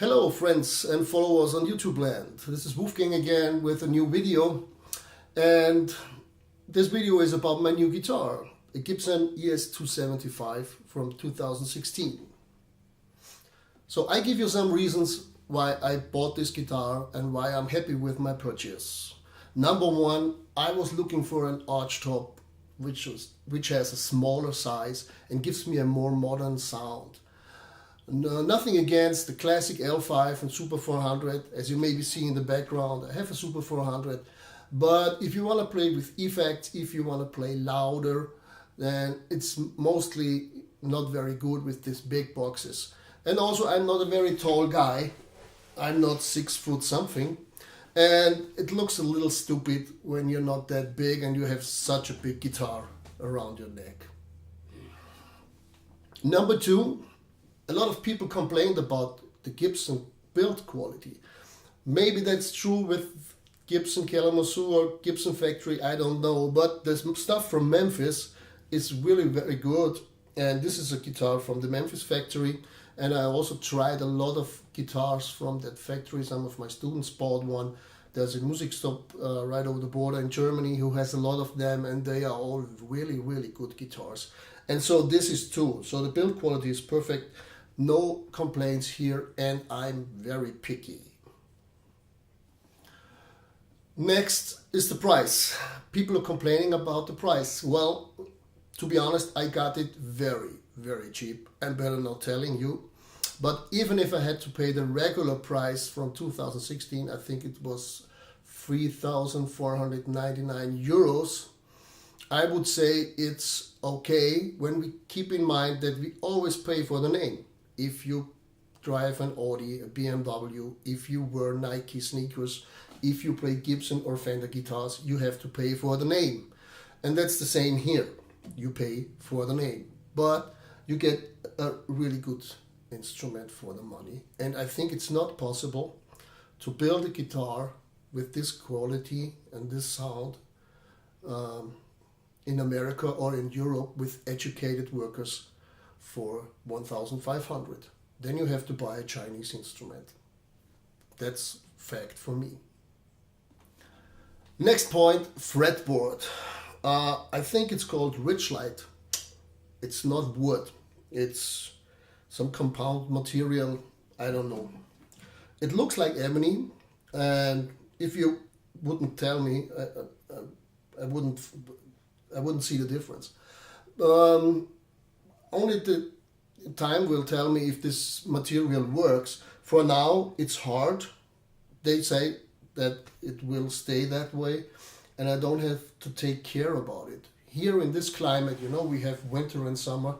Hello friends and followers on YouTube land. This is Wolfgang again with a new video, and this video is about my new guitar, a Gibson ES 275 from 2016. So I give you some reasons why I bought this guitar and why I'm happy with my purchase. Number one, I was looking for an arch top which has a smaller size and gives me a more modern sound. No, nothing against the classic L5 and Super 400, as you maybe see in the background. I have a Super 400, but if you want to play with effects, if you want to play louder, then it's mostly not very good with these big boxes. And also, I'm not a very tall guy. I'm not 6 foot something, and it looks a little stupid when you're not that big and you have such a big guitar around your neck. Number two, a lot of people complained about the Gibson build quality. Maybe that's true with Gibson Kalamazoo or Gibson factory, I don't know, but the stuff from Memphis is really very good, and this is a guitar from the Memphis factory, and I also tried a lot of guitars from that factory. Some of my students bought one. There's a music stop right over the border in Germany who has a lot of them, and they are all really, really good guitars. And so this is too. So the build quality is perfect. No complaints here, and I'm very picky. Next is the price. People are complaining about the price. Well, to be honest, I got it very, very cheap. I'm better not telling you. But even if I had to pay the regular price from 2016, I think it was 3,499 euros. I would say it's okay when we keep in mind that we always pay for the name. If you drive an Audi, a BMW, if you wear Nike sneakers, if you play Gibson or Fender guitars, you have to pay for the name. And that's the same here. You pay for the name, but you get a really good instrument for the money. And I think it's not possible to build a guitar with this quality and this sound in America or in Europe with educated workers for 1,500. Then you have to buy a Chinese instrument. That's fact for me. Next point, fretboard. I think it's called Richlite. It's not wood. It's some compound material. I don't know. It looks like ebony, and if you wouldn't tell me, I wouldn't see the difference. Only the time will tell me if this material works. For now, it's hard. They say that it will stay that way, and I don't have to take care about it. Here in this climate, you know, we have winter and summer.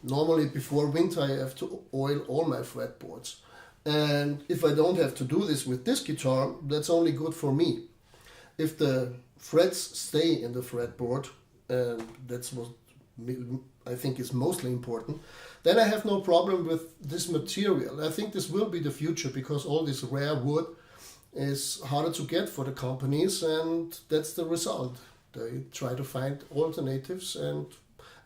Normally before winter, I have to oil all my fretboards. And if I don't have to do this with this guitar, that's only good for me. If the frets stay in the fretboard, and that's what I think is mostly important, then I have no problem with this material. I think this will be the future, because all this rare wood is harder to get for the companies, and that's the result. They try to find alternatives, and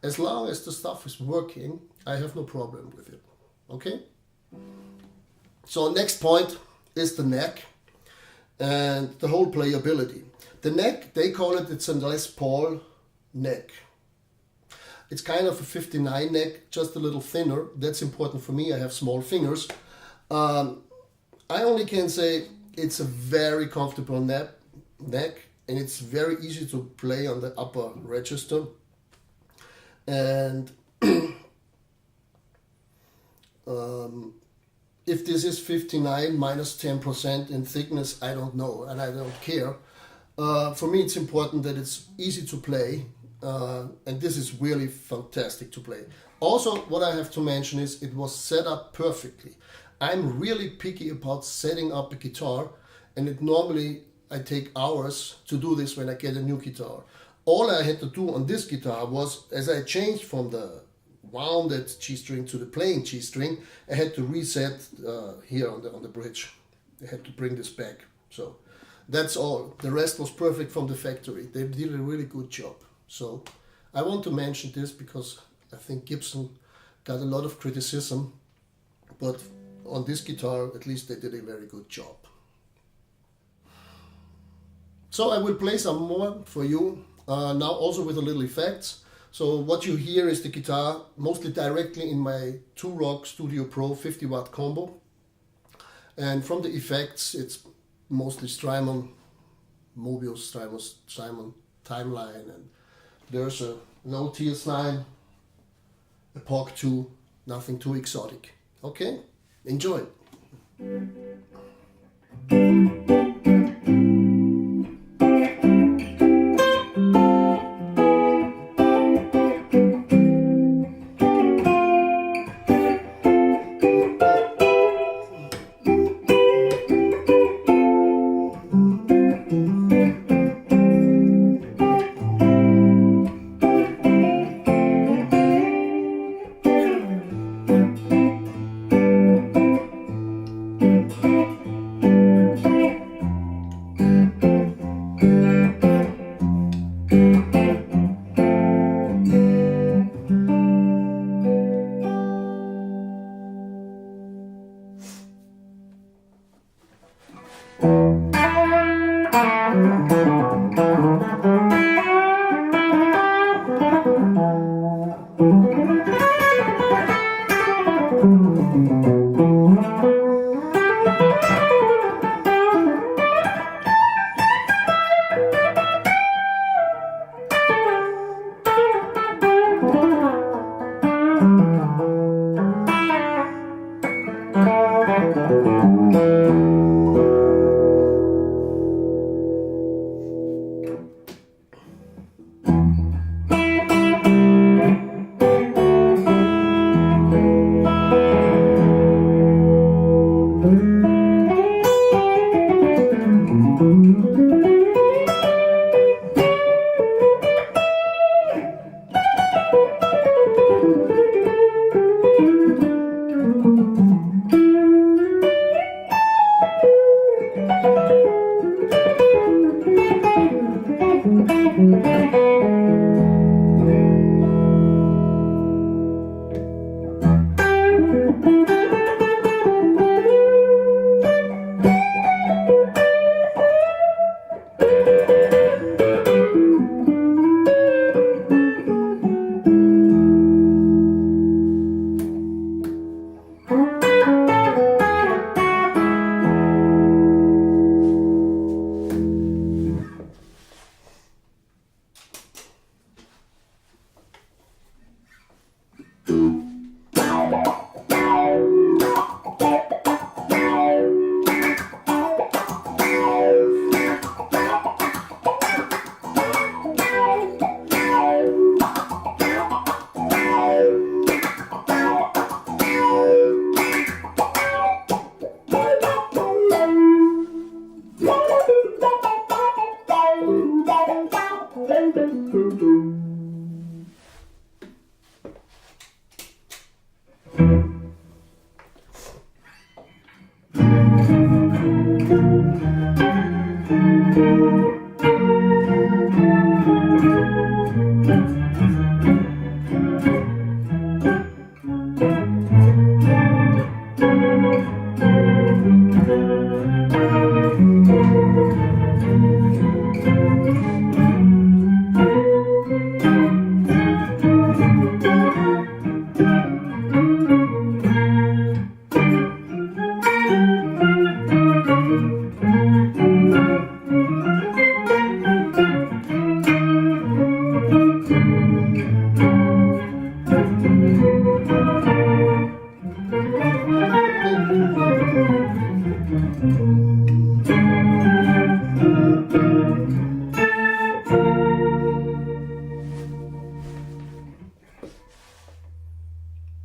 as long as the stuff is working, I have no problem with it. Okay? So next point is the neck and the whole playability. The neck, they call it, it's a Les Paul neck. It's kind of a 59 neck, just a little thinner. That's important for me. I have small fingers. I only can say it's a very comfortable neck, and it's very easy to play on the upper register. And if this is 59 minus 10% in thickness, I don't know, and I don't care. For me, it's important that it's easy to play, and this is really fantastic to play. Also, what I have to mention is it was set up perfectly. I'm really picky about setting up a guitar, and normally I take hours to do this when I get a new guitar. All I had to do on this guitar was, as I changed from the wounded G string to the playing G string, I had to reset here on the bridge. I had to bring this back. So that's all. The rest was perfect from the factory. They did a really good job. So I want to mention this because I think Gibson got a lot of criticism, but on this guitar, at least they did a very good job. So I will play some more for you, now also with a little effects. So what you hear is the guitar mostly directly in my 2-Rock Studio Pro 50-watt combo. And from the effects, it's mostly Strymon, Mobius, Strymon Timeline, and there's a low TS9, a POG 2, nothing too exotic. Okay? Enjoy.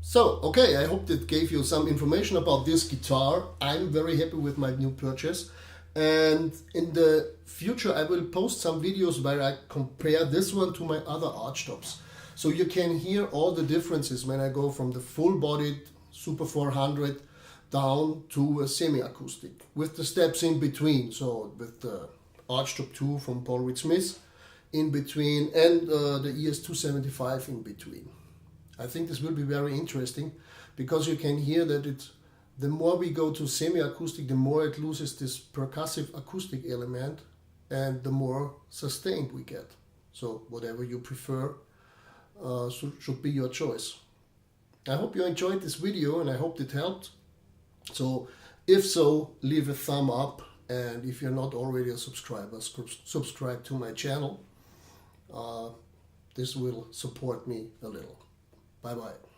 So, okay, I hope that gave you some information about this guitar. I'm very happy with my new purchase. And in the future I will post some videos where I compare this one to my other archtops. So you can hear all the differences when I go from the full-bodied Super 400 down to a semi-acoustic with the steps in between. So with the Archtop 2 from Paul Reed Smith in between and the ES 275 in between. I think this will be very interesting because you can hear that the more we go to semi-acoustic, the more it loses this percussive acoustic element and the more sustained we get. So whatever you prefer should be your choice. I hope you enjoyed this video and I hope it helped. So if so, leave a thumb up, and if you're not already a subscriber, subscribe to my channel. This will support me a little. Bye bye.